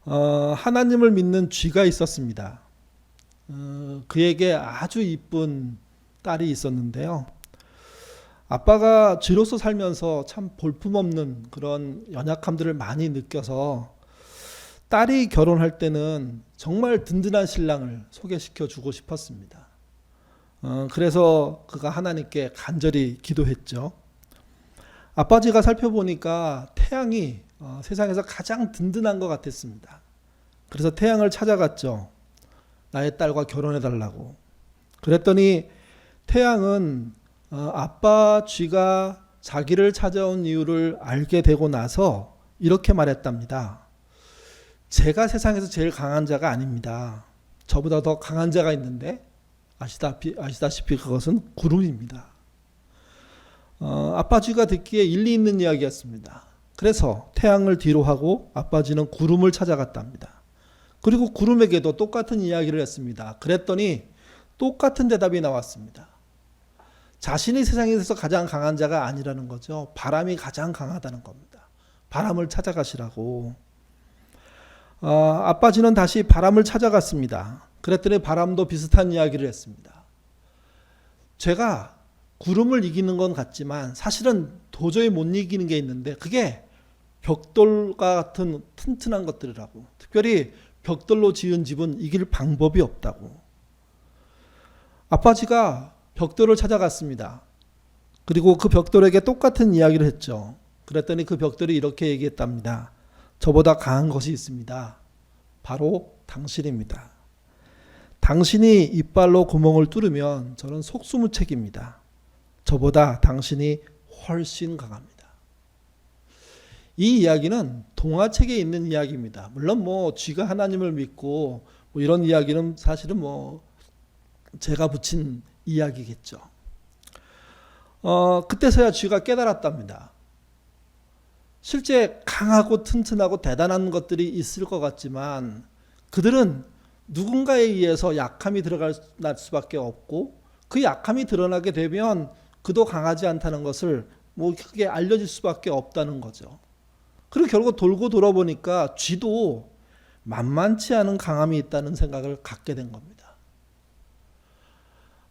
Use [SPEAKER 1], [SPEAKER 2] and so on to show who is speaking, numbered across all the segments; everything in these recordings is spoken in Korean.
[SPEAKER 1] 하나님을 믿는 쥐가 있었습니다. 그에게 아주 이쁜 딸이 있었는데요. 아빠가 쥐로서 살면서 참 볼품없는 그런 연약함들을 많이 느껴서 딸이 결혼할 때는 정말 든든한 신랑을 소개시켜 주고 싶었습니다. 그래서 그가 하나님께 간절히 기도했죠. 아빠지가 살펴보니까 태양이 세상에서 가장 든든한 것 같았습니다. 그래서 태양을 찾아갔죠. 나의 딸과 결혼해 달라고. 그랬더니 태양은 아빠 쥐가 자기를 찾아온 이유를 알게 되고 나서 이렇게 말했답니다. 제가 세상에서 제일 강한 자가 아닙니다. 저보다 더 강한 자가 있는데 아시다시피 그것은 구름입니다. 아빠 쥐가 듣기에 일리 있는 이야기였습니다. 그래서 태양을 뒤로 하고 아빠 쥐는 구름을 찾아갔답니다. 그리고 구름에게도 똑같은 이야기를 했습니다. 그랬더니 똑같은 대답이 나왔습니다. 자신이 세상에서 가장 강한 자가 아니라는 거죠. 바람이 가장 강하다는 겁니다. 바람을 찾아가시라고. 아빠 쥐는 다시 바람을 찾아갔습니다. 그랬더니 바람도 비슷한 이야기를 했습니다. 제가 구름을 이기는 건 같지만 사실은 도저히 못 이기는 게 있는데 그게 벽돌과 같은 튼튼한 것들이라고. 특별히 벽돌로 지은 집은 이길 방법이 없다고. 아빠지가 벽돌을 찾아갔습니다. 그리고 그 벽돌에게 똑같은 이야기를 했죠. 그랬더니 그 벽돌이 이렇게 얘기했답니다. 저보다 강한 것이 있습니다. 바로 당신입니다. 당신이 이빨로 구멍을 뚫으면 저는 속수무책입니다. 저보다 당신이 훨씬 강합니다. 이 이야기는 동화책에 있는 이야기입니다. 물론 쥐가 하나님을 믿고 이런 이야기는 사실은 제가 붙인 이야기겠죠. 그때서야 쥐가 깨달았답니다. 실제 강하고 튼튼하고 대단한 것들이 있을 것 같지만 그들은 누군가에 의해서 약함이 드러날 수밖에 없고 그 약함이 드러나게 되면 그도 강하지 않다는 것을 크게 알려질 수밖에 없다는 거죠. 그리고 결국 돌고 돌아보니까 쥐도 만만치 않은 강함이 있다는 생각을 갖게 된 겁니다.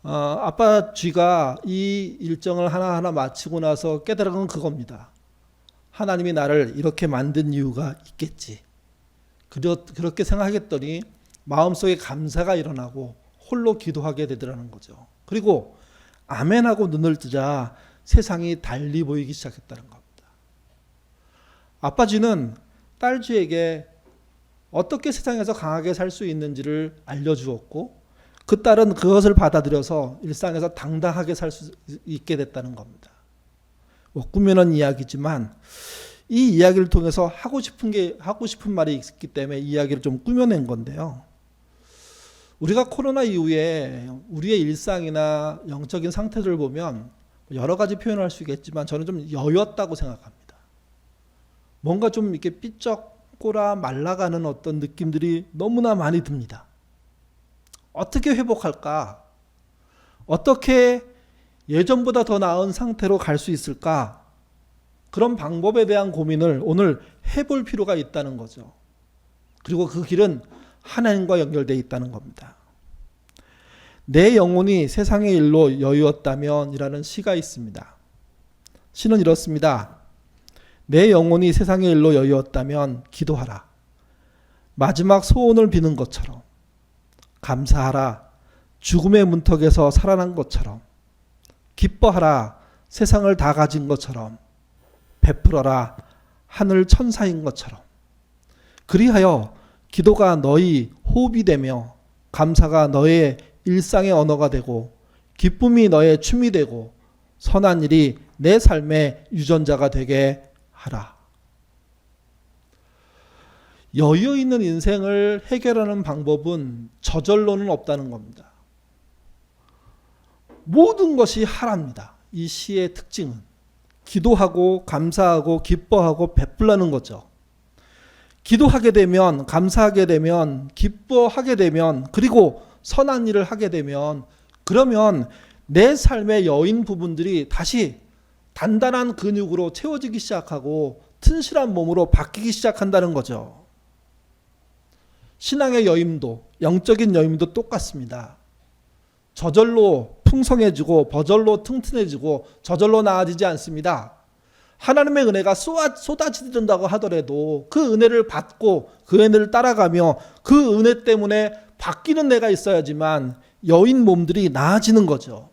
[SPEAKER 1] 아빠 쥐가 이 일정을 하나하나 마치고 나서 깨달은 건 그겁니다. 하나님이 나를 이렇게 만든 이유가 있겠지. 그렇게 생각했더니 마음속에 감사가 일어나고 홀로 기도하게 되더라는 거죠. 그리고 아멘하고 눈을 뜨자 세상이 달리 보이기 시작했다는 겁니다. 아빠 쥐는 딸 쥐에게 어떻게 세상에서 강하게 살 수 있는지를 알려주었고 그 딸은 그것을 받아들여서 일상에서 당당하게 살 수 있게 됐다는 겁니다. 꾸며낸 이야기지만 이 이야기를 통해서 하고 싶은 말이 있기 때문에 이 이야기를 좀 꾸며낸 건데요. 우리가 코로나 이후에 우리의 일상이나 영적인 상태를 보면 여러 가지 표현을 할 수 있겠지만 저는 좀 여였다고 생각합니다. 뭔가 좀 이렇게 삐쩍꼬라 말라가는 어떤 느낌들이 너무나 많이 듭니다. 어떻게 회복할까? 어떻게 예전보다 더 나은 상태로 갈 수 있을까? 그런 방법에 대한 고민을 오늘 해볼 필요가 있다는 거죠. 그리고 그 길은 하나님과 연결되어 있다는 겁니다. 내 영혼이 세상의 일로 여유었다면 이라는 시가 있습니다. 시는 이렇습니다. 내 영혼이 세상의 일로 여유었다면 기도하라. 마지막 소원을 비는 것처럼. 감사하라. 죽음의 문턱에서 살아난 것처럼. 기뻐하라. 세상을 다 가진 것처럼. 베풀어라. 하늘 천사인 것처럼. 그리하여 기도가 너희 호흡이 되며 감사가 너의 일상의 언어가 되고 기쁨이 너의 춤이 되고 선한 일이 내 삶의 유전자가 되게 하라. 여유 있는 인생을 해결하는 방법은 저절로는 없다는 겁니다. 모든 것이 하랍니다. 이 시의 특징은 기도하고 감사하고 기뻐하고 베풀라는 거죠. 기도하게 되면 감사하게 되면 기뻐하게 되면 그리고 선한 일을 하게 되면 그러면 내 삶의 여인 부분들이 다시 단단한 근육으로 채워지기 시작하고 튼실한 몸으로 바뀌기 시작한다는 거죠. 신앙의 여임도, 영적인 여임도 똑같습니다. 저절로 풍성해지고 저절로 튼튼해지고 저절로 나아지지 않습니다. 하나님의 은혜가 쏟아지는다고 하더라도 그 은혜를 받고 그 은혜를 따라가며 그 은혜 때문에 바뀌는 내가 있어야지만 여인 몸들이 나아지는 거죠.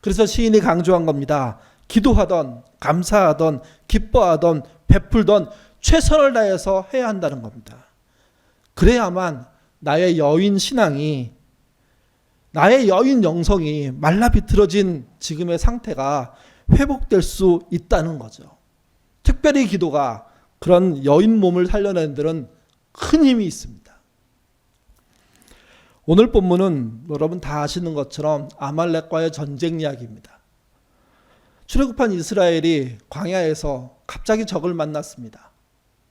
[SPEAKER 1] 그래서 시인이 강조한 겁니다. 기도하던, 감사하던, 기뻐하던, 베풀던 최선을 다해서 해야 한다는 겁니다. 그래야만 나의 여인 신앙이, 나의 여인 영성이 말라 비틀어진 지금의 상태가 회복될 수 있다는 거죠. 특별히 기도가 그런 여인 몸을 살려내는 데는 큰 힘이 있습니다. 오늘 본문은 여러분 다 아시는 것처럼 아말렉과의 전쟁 이야기입니다. 출애굽한 이스라엘이 광야에서 갑자기 적을 만났습니다.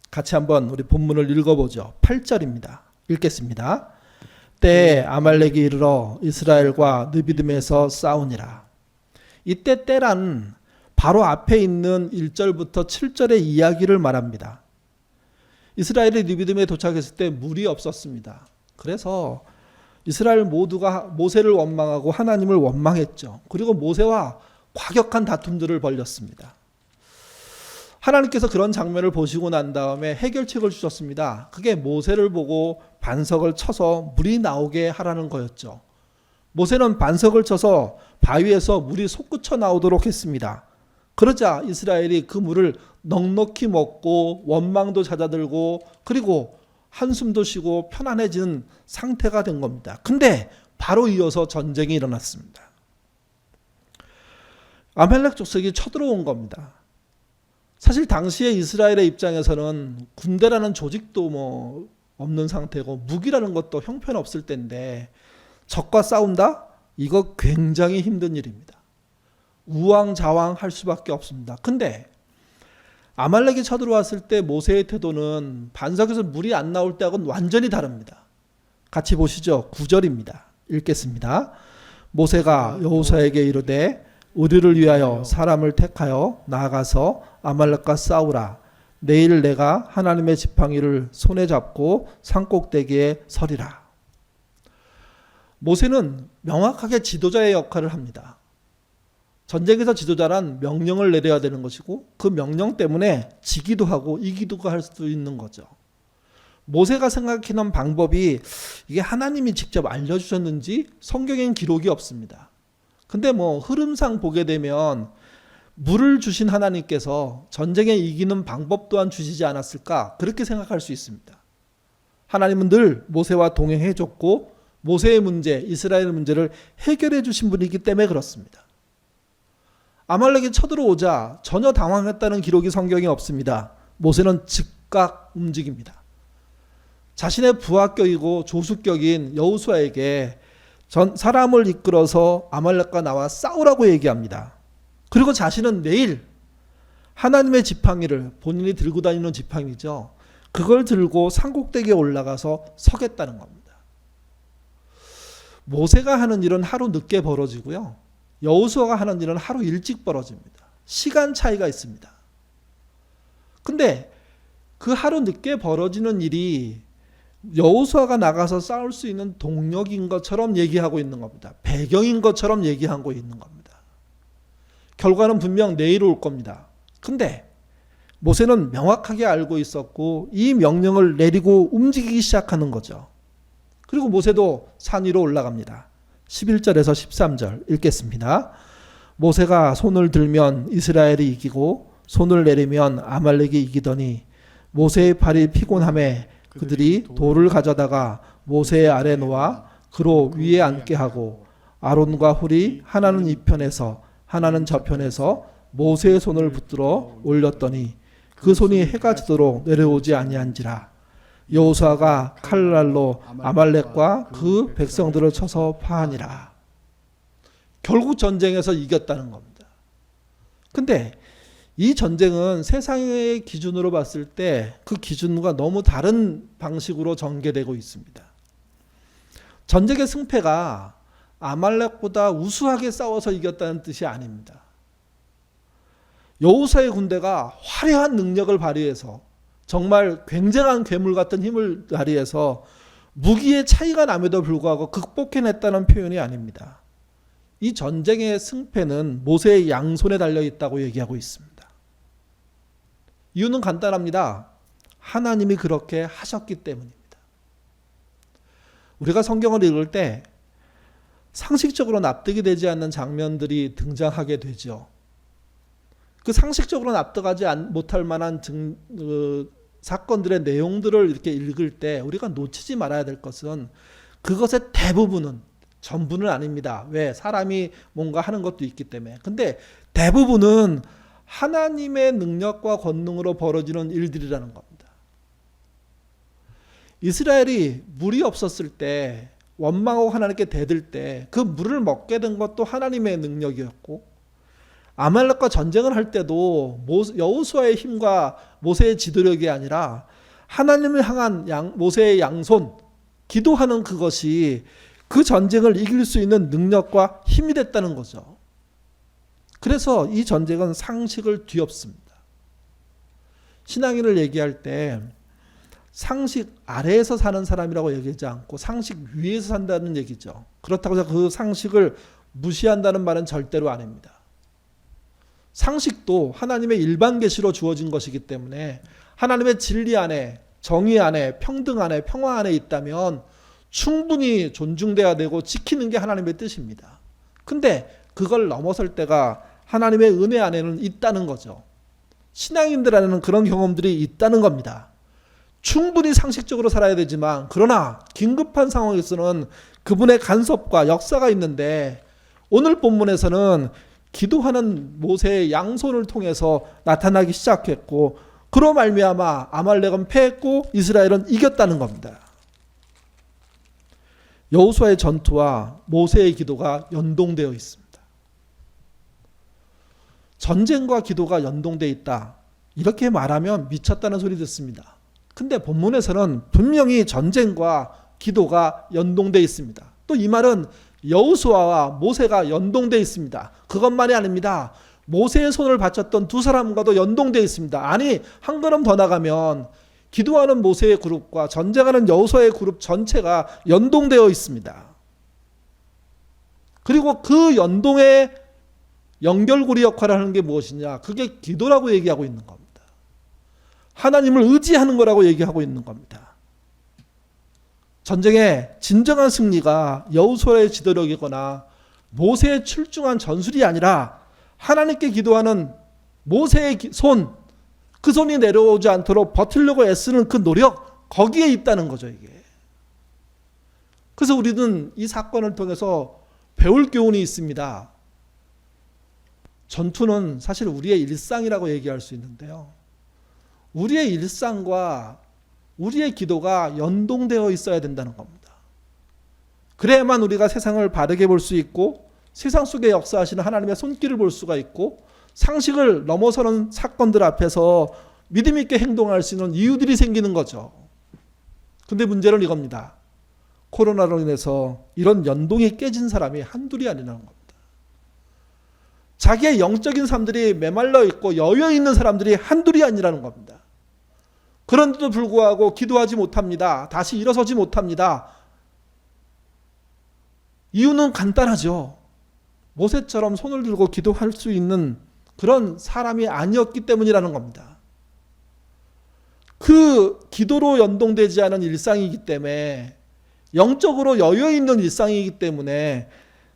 [SPEAKER 1] 같이 한번 우리 본문을 읽어보죠. 8절입니다. 읽겠습니다. 때에 아말렉이 이르러 이스라엘과 느비딤에서 싸우니라. 이때 때란 바로 앞에 있는 1절부터 7절의 이야기를 말합니다. 이스라엘이 느비딤에 도착했을 때 물이 없었습니다. 그래서 이스라엘 모두가 모세를 원망하고 하나님을 원망했죠. 그리고 모세와 과격한 다툼들을 벌였습니다. 하나님께서 그런 장면을 보시고 난 다음에 해결책을 주셨습니다. 그게 모세를 보고 반석을 쳐서 물이 나오게 하라는 거였죠. 모세는 반석을 쳐서 바위에서 물이 솟구쳐 나오도록 했습니다. 그러자 이스라엘이 그 물을 넉넉히 먹고 원망도 잦아들고 그리고 한숨도 쉬고 편안해지는 상태가 된 겁니다. 근데 바로 이어서 전쟁이 일어났습니다. 아말렉 족속이 쳐들어온 겁니다. 사실 당시에 이스라엘의 입장에서는 군대라는 조직도 없는 상태고 무기라는 것도 형편없을 때인데 적과 싸운다? 이거 굉장히 힘든 일입니다. 우왕좌왕할 수밖에 없습니다. 근데 아말렉이 쳐들어왔을 때 모세의 태도는 반석에서 물이 안 나올 때하고는 완전히 다릅니다. 같이 보시죠. 9절입니다. 읽겠습니다. 모세가 여호수아에게 이르되 우리를 위하여 사람을 택하여 나아가서 아말렉과 싸우라. 내일 내가 하나님의 지팡이를 손에 잡고 산꼭대기에 서리라. 모세는 명확하게 지도자의 역할을 합니다. 전쟁에서 지도자란 명령을 내려야 되는 것이고 그 명령 때문에 지기도 하고 이기도 할 수 있는 거죠. 모세가 생각해놓은 방법이 이게 하나님이 직접 알려주셨는지 성경엔 기록이 없습니다. 근데 흐름상 보게 되면 물을 주신 하나님께서 전쟁에 이기는 방법 또한 주시지 않았을까 그렇게 생각할 수 있습니다. 하나님은 늘 모세와 동행해 줬고 모세의 문제, 이스라엘의 문제를 해결해 주신 분이기 때문에 그렇습니다. 아말렉이 쳐들어오자 전혀 당황했다는 기록이 성경에 없습니다. 모세는 즉각 움직입니다. 자신의 부하격이고 조수격인 여호수아에게 사람을 이끌어서 아말렉과 나와 싸우라고 얘기합니다. 그리고 자신은 내일 하나님의 지팡이를 본인이 들고 다니는 지팡이죠. 그걸 들고 산꼭대기에 올라가서 서겠다는 겁니다. 모세가 하는 일은 하루 늦게 벌어지고요. 여호수아가 하는 일은 하루 일찍 벌어집니다. 시간 차이가 있습니다. 근데 그 하루 늦게 벌어지는 일이 여호수아가 나가서 싸울 수 있는 동력인 것처럼 얘기하고 있는 겁니다. 배경인 것처럼 얘기하고 있는 겁니다. 결과는 분명 내일 올 겁니다. 근데 모세는 명확하게 알고 있었고 이 명령을 내리고 움직이기 시작하는 거죠. 그리고 모세도 산 위로 올라갑니다. 11절에서 13절 읽겠습니다. 모세가 손을 들면 이스라엘이 이기고 손을 내리면 아말렉이 이기더니 모세의 팔이 피곤함에 그들이 돌을 가져다가 모세의 아래 놓아 그로 위에 앉게 하고 아론과 훌이 하나는 이 편에서 하나는 저 편에서 모세의 손을 붙들어 올렸더니 그 손이 해가 지도록 내려오지 아니한지라. 여호수아가 칼날로 아말렉과 그 백성들을 쳐서 파하니라. 결국 전쟁에서 이겼다는 겁니다. 근데 이 전쟁은 세상의 기준으로 봤을 때 그 기준과 너무 다른 방식으로 전개되고 있습니다. 전쟁의 승패가 아말렉보다 우수하게 싸워서 이겼다는 뜻이 아닙니다. 여호수아의 군대가 화려한 능력을 발휘해서 정말 굉장한 괴물 같은 힘을 발휘해서 무기의 차이가 남에도 불구하고 극복해냈다는 표현이 아닙니다. 이 전쟁의 승패는 모세의 양손에 달려있다고 얘기하고 있습니다. 이유는 간단합니다. 하나님이 그렇게 하셨기 때문입니다. 우리가 성경을 읽을 때 상식적으로 납득이 되지 않는 장면들이 등장하게 되죠. 그 상식적으로 납득하지 못할 만한 사건들의 내용들을 이렇게 읽을 때 우리가 놓치지 말아야 될 것은 그것의 대부분은, 전부는 아닙니다. 왜? 사람이 뭔가 하는 것도 있기 때문에. 근데 대부분은 하나님의 능력과 권능으로 벌어지는 일들이라는 겁니다. 이스라엘이 물이 없었을 때, 원망하고 하나님께 대들 때 그 물을 먹게 된 것도 하나님의 능력이었고, 아말렉과 전쟁을 할 때도 여호수아의 힘과 모세의 지도력이 아니라 하나님을 향한 모세의 양손, 기도하는 그것이 그 전쟁을 이길 수 있는 능력과 힘이 됐다는 거죠. 그래서 이 전쟁은 상식을 뒤엎습니다. 신앙인을 얘기할 때 상식 아래에서 사는 사람이라고 얘기하지 않고 상식 위에서 산다는 얘기죠. 그렇다고 해서 그 상식을 무시한다는 말은 절대로 아닙니다. 상식도 하나님의 일반 계시로 주어진 것이기 때문에 하나님의 진리 안에, 정의 안에, 평등 안에, 평화 안에 있다면 충분히 존중돼야 되고 지키는 게 하나님의 뜻입니다. 근데 그걸 넘어설 때가 하나님의 은혜 안에는 있다는 거죠. 신앙인들 안에는 그런 경험들이 있다는 겁니다. 충분히 상식적으로 살아야 되지만, 그러나 긴급한 상황에서는 그분의 간섭과 역사가 있는데, 오늘 본문에서는 기도하는 모세의 양손을 통해서 나타나기 시작했고, 그로 말미암아 아말렉은 패했고 이스라엘은 이겼다는 겁니다. 여호수아의 전투와 모세의 기도가 연동되어 있습니다. 전쟁과 기도가 연동되어 있다, 이렇게 말하면 미쳤다는 소리 듣습니다. 근데 본문에서는 분명히 전쟁과 기도가 연동되어 있습니다. 또 이 말은 여호수아와 모세가 연동되어 있습니다. 그것만이 아닙니다. 모세의 손을 받쳤던 두 사람과도 연동되어 있습니다. 아니, 한 걸음 더 나가면 기도하는 모세의 그룹과 전쟁하는 여호수아의 그룹 전체가 연동되어 있습니다. 그리고 그 연동의 연결고리 역할을 하는 게 무엇이냐? 그게 기도라고 얘기하고 있는 겁니다. 하나님을 의지하는 거라고 얘기하고 있는 겁니다. 전쟁의 진정한 승리가 여호수아의 지도력이거나 모세의 출중한 전술이 아니라 하나님께 기도하는 모세의 손, 그 손이 내려오지 않도록 버티려고 애쓰는 그 노력, 거기에 있다는 거죠, 이게. 그래서 우리는 이 사건을 통해서 배울 교훈이 있습니다. 전투는 사실 우리의 일상이라고 얘기할 수 있는데요. 우리의 일상과 우리의 기도가 연동되어 있어야 된다는 겁니다. 그래야만 우리가 세상을 바르게 볼 수 있고, 세상 속에 역사하시는 하나님의 손길을 볼 수가 있고, 상식을 넘어서는 사건들 앞에서 믿음 있게 행동할 수 있는 이유들이 생기는 거죠. 근데 문제는 이겁니다. 코로나로 인해서 이런 연동이 깨진 사람이 한둘이 아니라는 겁니다. 자기의 영적인 삶들이 메말라 있고 여유 있는 사람들이 한둘이 아니라는 겁니다. 그런데도 불구하고 기도하지 못합니다. 다시 일어서지 못합니다. 이유는 간단하죠. 모세처럼 손을 들고 기도할 수 있는 그런 사람이 아니었기 때문이라는 겁니다. 그 기도로 연동되지 않은 일상이기 때문에, 영적으로 여유 있는 일상이기 때문에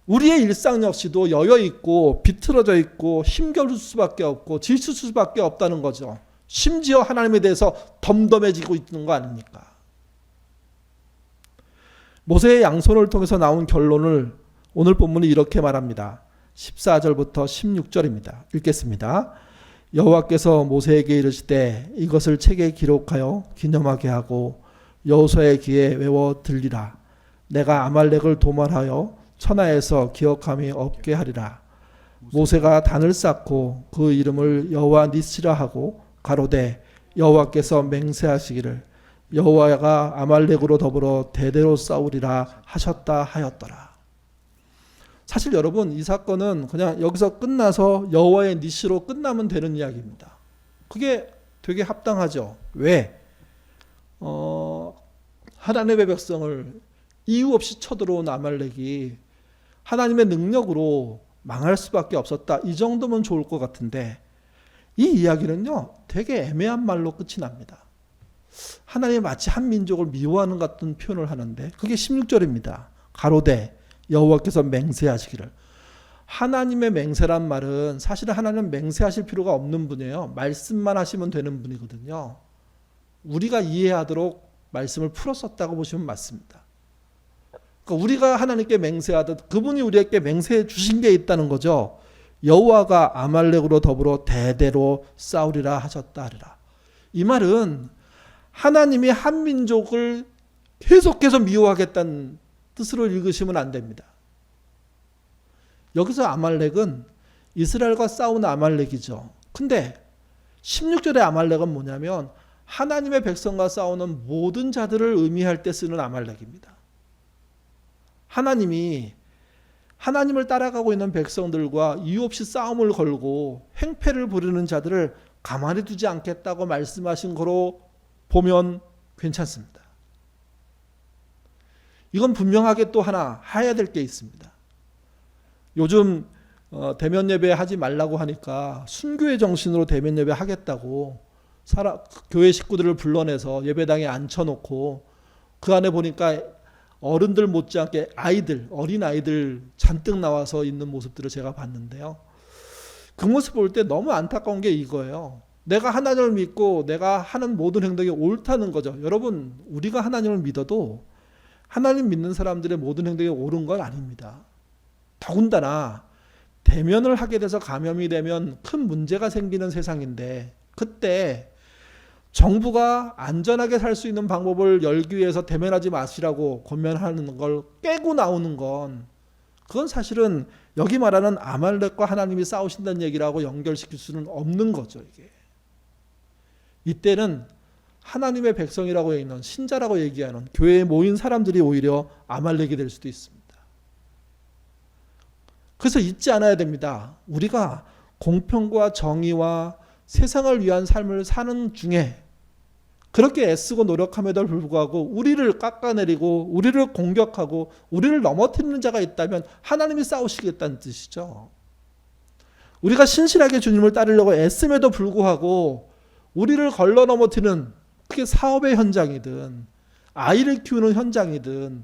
[SPEAKER 1] 우리의 일상 역시도 여유 있고 비틀어져 있고 힘겨울 수밖에 없고 지칠 수밖에 없다는 거죠. 심지어 하나님에 대해서 덤덤해지고 있는 거 아닙니까? 모세의 양손을 통해서 나온 결론을 오늘 본문이 이렇게 말합니다. 14절부터 16절입니다. 읽겠습니다. 여호와께서 모세에게 이르시되 이것을 책에 기록하여 기념하게 하고 여호수아의 귀에 외워 들리라. 내가 아말렉을 도말하여 천하에서 기억함이 없게 하리라. 모세가 단을 쌓고 그 이름을 여호와 니시라 하고 가로되 여호와께서 맹세하시기를 여호와가 아말렉으로 더불어 대대로 싸우리라 하셨다 하였더라. 사실 여러분, 이 사건은 그냥 여기서 끝나서 여호와의 니시로 끝나면 되는 이야기입니다. 그게 되게 합당하죠. 왜? 하나님의 백성을 이유 없이 쳐들어온 아말렉이 하나님의 능력으로 망할 수밖에 없었다. 이 정도면 좋을 것 같은데 이 이야기는요, 되게 애매한 말로 끝이 납니다. 하나님이 마치 한 민족을 미워하는 같은 표현을 하는데 그게 16절입니다. 가로되 여호와께서 맹세하시기를. 하나님의 맹세란 말은 사실은 하나님은 맹세하실 필요가 없는 분이에요. 말씀만 하시면 되는 분이거든요. 우리가 이해하도록 말씀을 풀었었다고 보시면 맞습니다. 그러니까 우리가 하나님께 맹세하듯 그분이 우리에게 맹세해 주신 게 있다는 거죠. 여호와가 아말렉으로 더불어 대대로 싸우리라 하셨다 하리라. 이 말은 하나님이 한 민족을 계속해서 미워하겠다는 뜻으로 읽으시면 안 됩니다. 여기서 아말렉은 이스라엘과 싸우는 아말렉이죠. 근데 16절의 아말렉은 뭐냐면 하나님의 백성과 싸우는 모든 자들을 의미할 때 쓰는 아말렉입니다. 하나님이 하나님을 따라가고 있는 백성들과 이유 없이 싸움을 걸고 행패를 부리는 자들을 가만히 두지 않겠다고 말씀하신 거로 보면 괜찮습니다. 이건 분명하게 또 하나 해야 될 게 있습니다. 요즘 대면 예배 하지 말라고 하니까 순교의 정신으로 대면 예배 하겠다고 교회 식구들을 불러내서 예배당에 앉혀놓고 그 안에 보니까 어른들 못지않게 어린 아이들 잔뜩 나와서 있는 모습들을 제가 봤는데요. 그 모습 볼 때 너무 안타까운 게 이거예요. 내가 하나님을 믿고 내가 하는 모든 행동이 옳다는 거죠. 여러분, 우리가 하나님을 믿어도 하나님 믿는 사람들의 모든 행동이 옳은 건 아닙니다. 더군다나 대면을 하게 돼서 감염이 되면 큰 문제가 생기는 세상인데 그때 정부가 안전하게 살 수 있는 방법을 열기 위해서 대면하지 마시라고 권면하는 걸 깨고 나오는 건 그건 사실은 여기 말하는 아말렉과 하나님이 싸우신다는 얘기라고 연결시킬 수는 없는 거죠. 이게. 이때는 하나님의 백성이라고 있는 신자라고 얘기하는 교회에 모인 사람들이 오히려 아말렉이 될 수도 있습니다. 그래서 잊지 않아야 됩니다. 우리가 공평과 정의와 세상을 위한 삶을 사는 중에 그렇게 애쓰고 노력함에도 불구하고 우리를 깎아내리고 우리를 공격하고 우리를 넘어뜨리는 자가 있다면 하나님이 싸우시겠다는 뜻이죠. 우리가 신실하게 주님을 따르려고 애씀에도 불구하고 우리를 걸러 넘어뜨리는 그게 사업의 현장이든 아이를 키우는 현장이든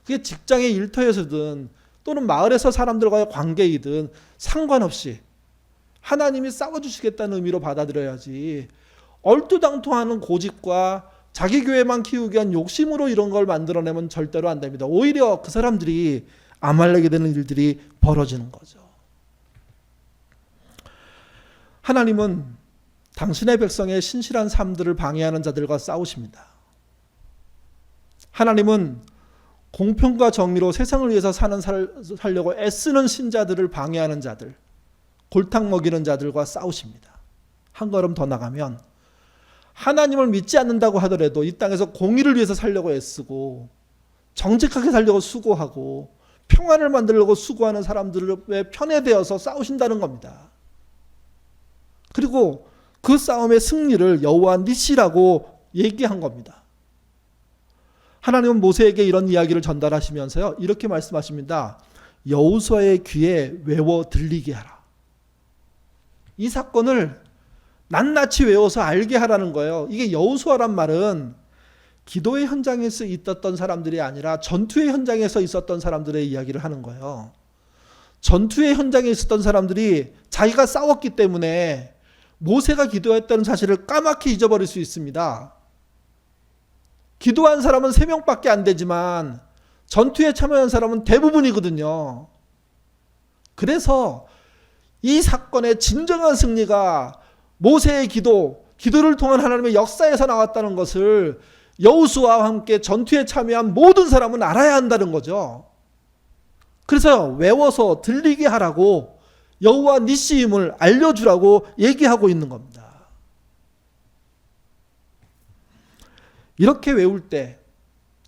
[SPEAKER 1] 그게 직장의 일터에서든 또는 마을에서 사람들과의 관계이든 상관없이 하나님이 싸워주시겠다는 의미로 받아들여야지 얼토당토하는 고집과 자기 교회만 키우기 위한 욕심으로 이런 걸 만들어내면 절대로 안 됩니다. 오히려 그 사람들이 아말렉이 되는 일들이 벌어지는 거죠. 하나님은 당신의 백성의 신실한 삶들을 방해하는 자들과 싸우십니다. 하나님은 공평과 정의로 세상을 위해서 살려고 애쓰는 신자들을 방해하는 자들, 골탕 먹이는 자들과 싸우십니다. 한 걸음 더 나가면 하나님을 믿지 않는다고 하더라도 이 땅에서 공의를 위해서 살려고 애쓰고 정직하게 살려고 수고하고 평안을 만들려고 수고하는 사람들의 편에 대어서 싸우신다는 겁니다. 그리고 그 싸움의 승리를 여호와 니시라고 얘기한 겁니다. 하나님은 모세에게 이런 이야기를 전달하시면서요, 이렇게 말씀하십니다. 여호수아의 귀에 외워 들리게 하라. 이 사건을 낱낱이 외워서 알게 하라는 거예요. 이게 여호수아란 말은 기도의 현장에서 있었던 사람들이 아니라 전투의 현장에서 있었던 사람들의 이야기를 하는 거예요. 전투의 현장에 있었던 사람들이 자기가 싸웠기 때문에 모세가 기도했다는 사실을 까맣게 잊어버릴 수 있습니다. 기도한 사람은 3명밖에 안 되지만 전투에 참여한 사람은 대부분이거든요. 그래서 이 사건의 진정한 승리가 모세의 기도를 통한 하나님의 역사에서 나왔다는 것을 여호수아와 함께 전투에 참여한 모든 사람은 알아야 한다는 거죠. 그래서 외워서 들리게 하라고 여호와 니시임을 알려주라고 얘기하고 있는 겁니다. 이렇게 외울 때,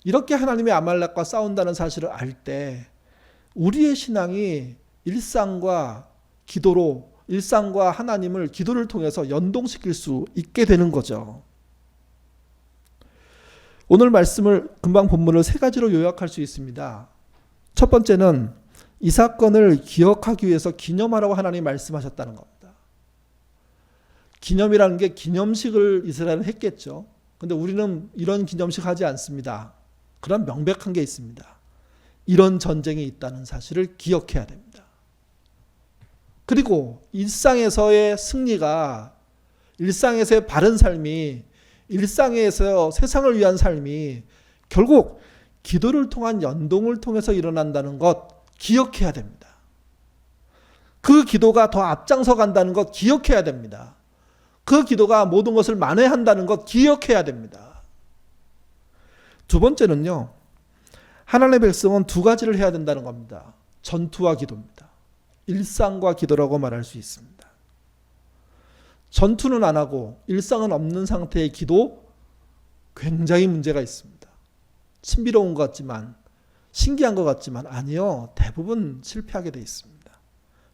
[SPEAKER 1] 이렇게 하나님의 아말렉과 싸운다는 사실을 알 때 우리의 신앙이 일상과 기도로 일상과 하나님을 기도를 통해서 연동시킬 수 있게 되는 거죠. 오늘 말씀을 금방 본문을 세 가지로 요약할 수 있습니다. 첫 번째는 이 사건을 기억하기 위해서 기념하라고 하나님이 말씀하셨다는 겁니다. 기념이라는 게 기념식을 이스라엘은 했겠죠. 근데 우리는 이런 기념식 하지 않습니다. 그런 명백한 게 있습니다. 이런 전쟁이 있다는 사실을 기억해야 됩니다. 그리고 일상에서의 승리가, 일상에서의 바른 삶이, 일상에서 세상을 위한 삶이 결국 기도를 통한 연동을 통해서 일어난다는 것 기억해야 됩니다. 그 기도가 더 앞장서 간다는 것 기억해야 됩니다. 그 기도가 모든 것을 만회한다는 것 기억해야 됩니다. 두 번째는요, 하나님의 백성은 두 가지를 해야 된다는 겁니다. 전투와 기도입니다. 일상과 기도라고 말할 수 있습니다. 전투는 안 하고 일상은 없는 상태의 기도, 굉장히 문제가 있습니다. 신비로운 것 같지만, 신기한 것 같지만 아니요, 대부분 실패하게 되어 있습니다.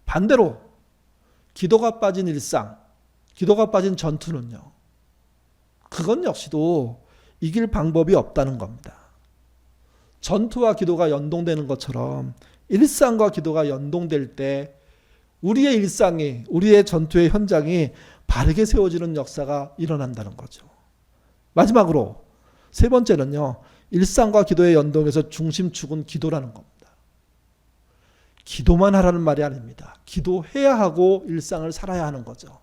[SPEAKER 1] 반대로 기도가 빠진 일상, 기도가 빠진 전투는요, 그건 역시도 이길 방법이 없다는 겁니다. 전투와 기도가 연동되는 것처럼 일상과 기도가 연동될 때 우리의 일상이, 우리의 전투의 현장이 바르게 세워지는 역사가 일어난다는 거죠. 마지막으로 세 번째는요, 일상과 기도의 연동에서 중심축은 기도라는 겁니다. 기도만 하라는 말이 아닙니다. 기도해야 하고 일상을 살아야 하는 거죠.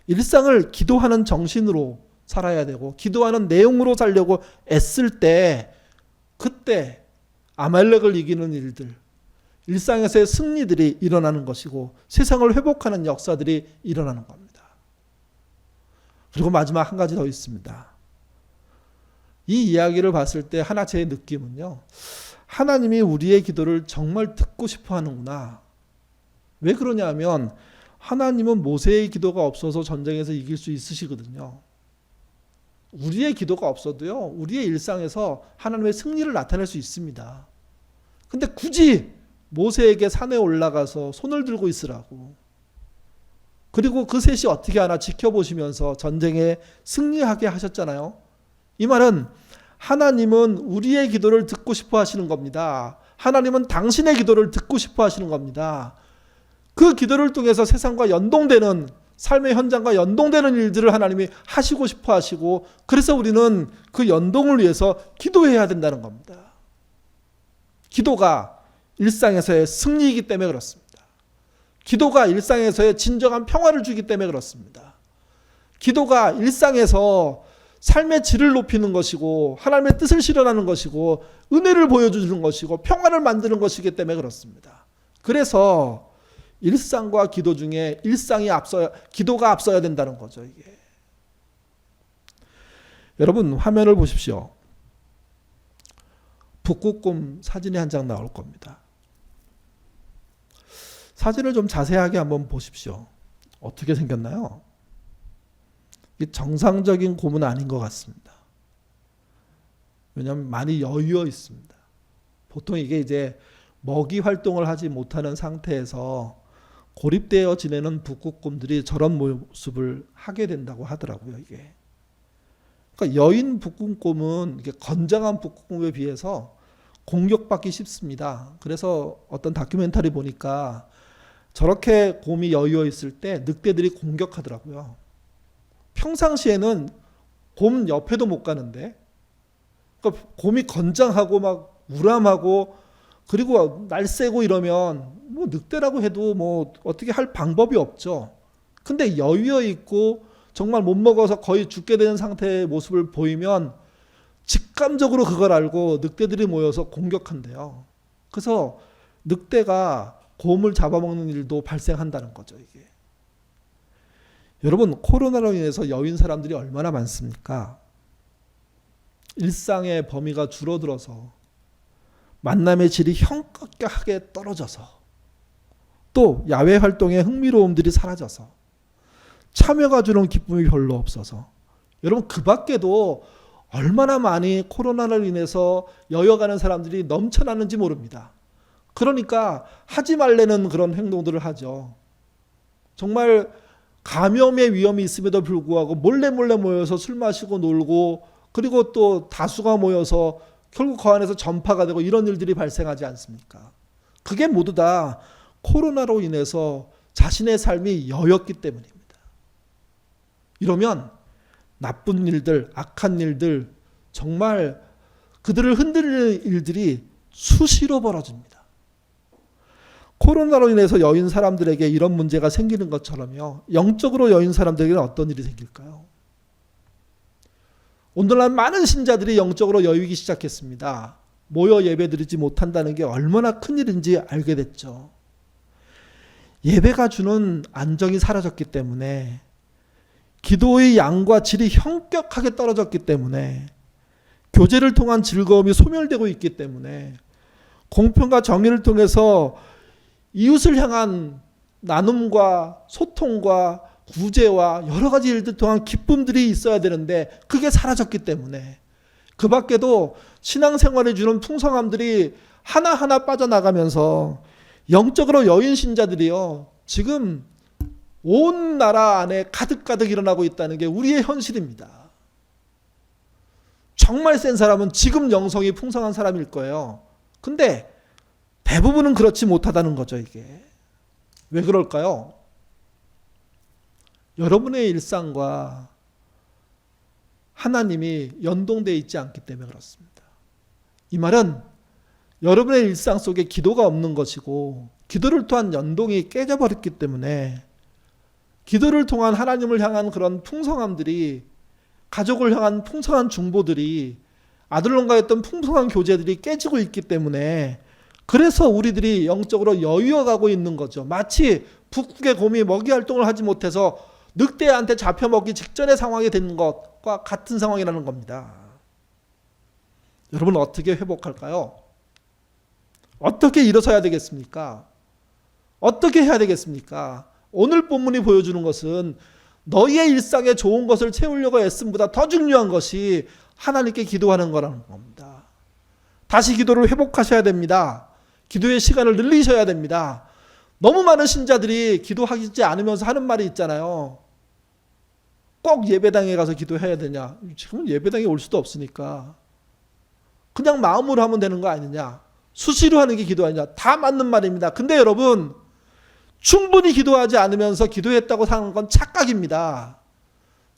[SPEAKER 1] 일상을 기도하는 정신으로 살아야 되고 기도하는 내용으로 살려고 애쓸 때, 그때 아말렉을 이기는 일들, 일상에서의 승리들이 일어나는 것이고 세상을 회복하는 역사들이 일어나는 겁니다. 그리고 마지막 한 가지 더 있습니다. 이 이야기를 봤을 때 하나 제 느낌은요, 하나님이 우리의 기도를 정말 듣고 싶어 하는구나. 왜 그러냐 하면 하나님은 모세의 기도가 없어서 전쟁에서 이길 수 있으시거든요. 우리의 기도가 없어도요, 우리의 일상에서 하나님의 승리를 나타낼 수 있습니다. 근데 굳이 모세에게 산에 올라가서 손을 들고 있으라고, 그리고 그 셋이 어떻게 하나 지켜보시면서 전쟁에 승리하게 하셨잖아요. 이 말은 하나님은 우리의 기도를 듣고 싶어 하시는 겁니다. 하나님은 당신의 기도를 듣고 싶어 하시는 겁니다. 그 기도를 통해서 세상과 연동되는, 삶의 현장과 연동되는 일들을 하나님이 하시고 싶어 하시고, 그래서 우리는 그 연동을 위해서 기도해야 된다는 겁니다. 기도가 일상에서의 승리이기 때문에 그렇습니다. 기도가 일상에서의 진정한 평화를 주기 때문에 그렇습니다. 기도가 일상에서 삶의 질을 높이는 것이고 하나님의 뜻을 실현하는 것이고 은혜를 보여주는 것이고 평화를 만드는 것이기 때문에 그렇습니다. 그래서 일상과 기도 중에 기도가 앞서야 된다는 거죠. 이게. 여러분 화면을 보십시오. 북극곰 사진이 한 장 나올 겁니다. 사진을 좀 자세하게 한번 보십시오. 어떻게 생겼나요? 정상적인 곰은 아닌 것 같습니다. 왜냐하면 많이 여유어 있습니다. 보통 이게 이제 먹이 활동을 하지 못하는 상태에서 고립되어 지내는 북극곰들이 저런 모습을 하게 된다고 하더라고요. 이게. 그러니까 여인 북극곰은 이게 건장한 북극곰에 비해서 공격받기 쉽습니다. 그래서 어떤 다큐멘터리 보니까 저렇게 곰이 여유어 있을 때 늑대들이 공격하더라고요. 평상시에는 곰 옆에도 못 가는데, 그러니까 곰이 건장하고 막 우람하고 그리고 날쌔고 이러면 뭐 늑대라고 해도 뭐 어떻게 할 방법이 없죠. 근데 여유어 있고 정말 못 먹어서 거의 죽게 되는 상태의 모습을 보이면 직감적으로 그걸 알고 늑대들이 모여서 공격한대요. 그래서 늑대가 곰을 잡아먹는 일도 발생한다는 거죠. 이게. 여러분 코로나로 인해서 여인 사람들이 얼마나 많습니까? 일상의 범위가 줄어들어서 만남의 질이 현격하게 떨어져서 또 야외 활동의 흥미로움들이 사라져서 참여가 주는 기쁨이 별로 없어서 여러분 그 밖에도 얼마나 많이 코로나로 인해서 여여가는 사람들이 넘쳐나는지 모릅니다. 그러니까 하지 말라는 그런 행동들을 하죠. 정말 감염의 위험이 있음에도 불구하고 몰래 모여서 술 마시고 놀고, 그리고 또 다수가 모여서 결국 그 안에서 전파가 되고 이런 일들이 발생하지 않습니까? 그게 모두 다 코로나로 인해서 자신의 삶이 여였기 때문입니다. 이러면 나쁜 일들, 악한 일들, 정말 그들을 흔들리는 일들이 수시로 벌어집니다. 코로나로 인해서 여인 사람들에게 이런 문제가 생기는 것처럼요, 영적으로 여인 사람들에게는 어떤 일이 생길까요? 오늘날 많은 신자들이 영적으로 여유기 시작했습니다. 모여 예배드리지 못한다는 게 얼마나 큰일인지 알게 됐죠. 예배가 주는 안정이 사라졌기 때문에, 기도의 양과 질이 현격하게 떨어졌기 때문에, 교제를 통한 즐거움이 소멸되고 있기 때문에, 공평과 정의를 통해서 이웃을 향한 나눔과 소통과 구제와 여러 가지 일들 통한 기쁨들이 있어야 되는데 그게 사라졌기 때문에, 그 밖에도 신앙생활에 주는 풍성함들이 하나하나 빠져나가면서 영적으로 여인 신자들이요, 지금 온 나라 안에 가득가득 일어나고 있다는 게 우리의 현실입니다. 정말 센 사람은 지금 영성이 풍성한 사람일 거예요. 근데 대부분은 그렇지 못하다는 거죠. 이게 왜 그럴까요? 여러분의 일상과 하나님이 연동되어 있지 않기 때문에 그렇습니다. 이 말은 여러분의 일상 속에 기도가 없는 것이고, 기도를 통한 연동이 깨져버렸기 때문에 기도를 통한 하나님을 향한 그런 풍성함들이, 가족을 향한 풍성한 중보들이, 아들론가 했던 풍성한 교제들이 깨지고 있기 때문에, 그래서 우리들이 영적으로 여유어가고 있는 거죠. 마치 북극의 곰이 먹이 활동을 하지 못해서 늑대한테 잡혀먹기 직전의 상황이 되는 것과 같은 상황이라는 겁니다. 여러분, 어떻게 회복할까요? 어떻게 일어서야 되겠습니까? 어떻게 해야 되겠습니까? 오늘 본문이 보여주는 것은 너희의 일상에 좋은 것을 채우려고 애씀보다 더 중요한 것이 하나님께 기도하는 거라는 겁니다. 다시 기도를 회복하셔야 됩니다. 기도의 시간을 늘리셔야 됩니다. 너무 많은 신자들이 기도하지 않으면서 하는 말이 있잖아요. 꼭 예배당에 가서 기도해야 되냐? 지금은 예배당에 올 수도 없으니까 그냥 마음으로 하면 되는 거 아니냐? 수시로 하는 게 기도 아니냐? 다 맞는 말입니다. 근데 여러분, 충분히 기도하지 않으면서 기도했다고 사는 건 착각입니다.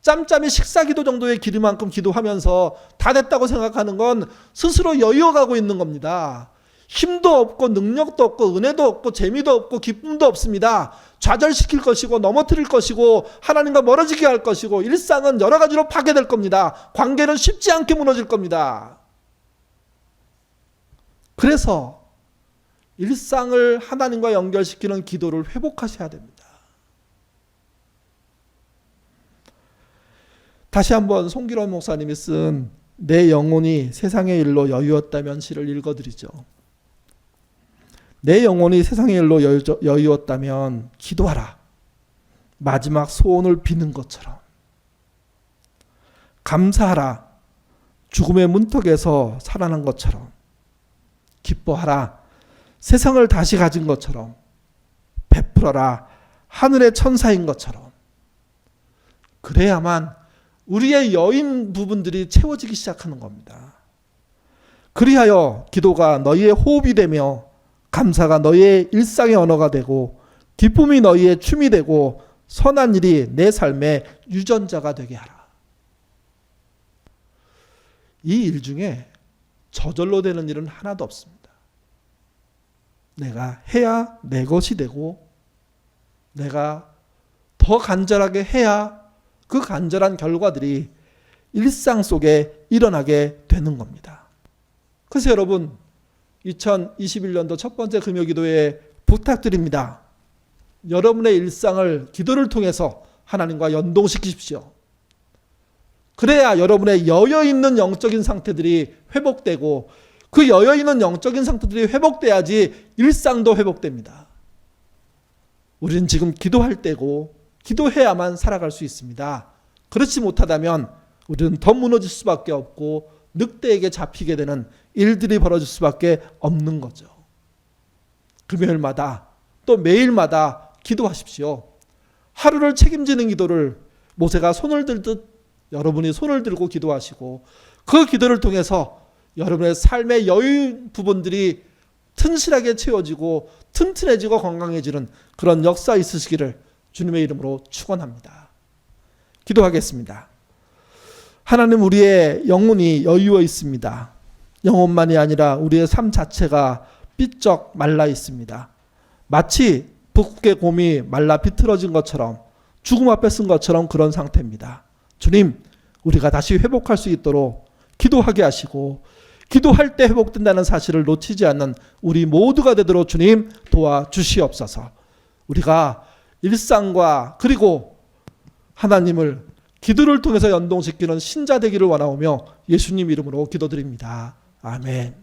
[SPEAKER 1] 짬짬이 식사기도 정도의 길이만큼 기도하면서 다 됐다고 생각하는 건 스스로 여유어가고 있는 겁니다. 힘도 없고 능력도 없고 은혜도 없고 재미도 없고 기쁨도 없습니다. 좌절시킬 것이고 넘어뜨릴 것이고 하나님과 멀어지게 할 것이고, 일상은 여러 가지로 파괴될 겁니다. 관계는 쉽지 않게 무너질 겁니다. 그래서 일상을 하나님과 연결시키는 기도를 회복하셔야 됩니다. 다시 한번 송기론 목사님이 쓴 내 영혼이 세상의 일로 여유었다면 시를 읽어드리죠. 내 영혼이 세상의 일로 여유었다면 기도하라. 마지막 소원을 비는 것처럼. 감사하라. 죽음의 문턱에서 살아난 것처럼. 기뻐하라. 세상을 다시 가진 것처럼. 베풀어라. 하늘의 천사인 것처럼. 그래야만 우리의 여인 부분들이 채워지기 시작하는 겁니다. 그리하여 기도가 너희의 호흡이 되며, 감사가 너희의 일상의 언어가 되고, 기쁨이 너희의 춤이 되고, 선한 일이 내 삶의 유전자가 되게 하라. 이 일 중에 저절로 되는 일은 하나도 없습니다. 내가 해야 내 것이 되고, 내가 더 간절하게 해야 그 간절한 결과들이 일상 속에 일어나게 되는 겁니다. 그래서 여러분, 2021년도 첫 번째 금요기도에 부탁드립니다. 여러분의 일상을 기도를 통해서 하나님과 연동시키십시오. 그래야 여러분의 여여있는 영적인 상태들이 회복되고, 그 여여있는 영적인 상태들이 회복돼야지 일상도 회복됩니다. 우리는 지금 기도할 때고 기도해야만 살아갈 수 있습니다. 그렇지 못하다면 우리는 더 무너질 수밖에 없고 늑대에게 잡히게 되는 일들이 벌어질 수밖에 없는 거죠. 금요일마다 또 매일마다 기도하십시오. 하루를 책임지는 기도를 모세가 손을 들듯 여러분이 손을 들고 기도하시고 그 기도를 통해서 여러분의 삶의 여유 부분들이 튼실하게 채워지고 튼튼해지고 건강해지는 그런 역사 있으시기를 주님의 이름으로 축원합니다. 기도하겠습니다. 하나님, 우리의 영혼이 여유어 있습니다. 영혼만이 아니라 우리의 삶 자체가 삐쩍 말라 있습니다. 마치 북극의 곰이 말라 비틀어진 것처럼 죽음 앞에 쓴 것처럼 그런 상태입니다. 주님, 우리가 다시 회복할 수 있도록 기도하게 하시고 기도할 때 회복된다는 사실을 놓치지 않는 우리 모두가 되도록 주님 도와주시옵소서. 우리가 일상과 그리고 하나님을 기도를 통해서 연동시키는 신자 되기를 원하오며 예수님 이름으로 기도드립니다. 아멘.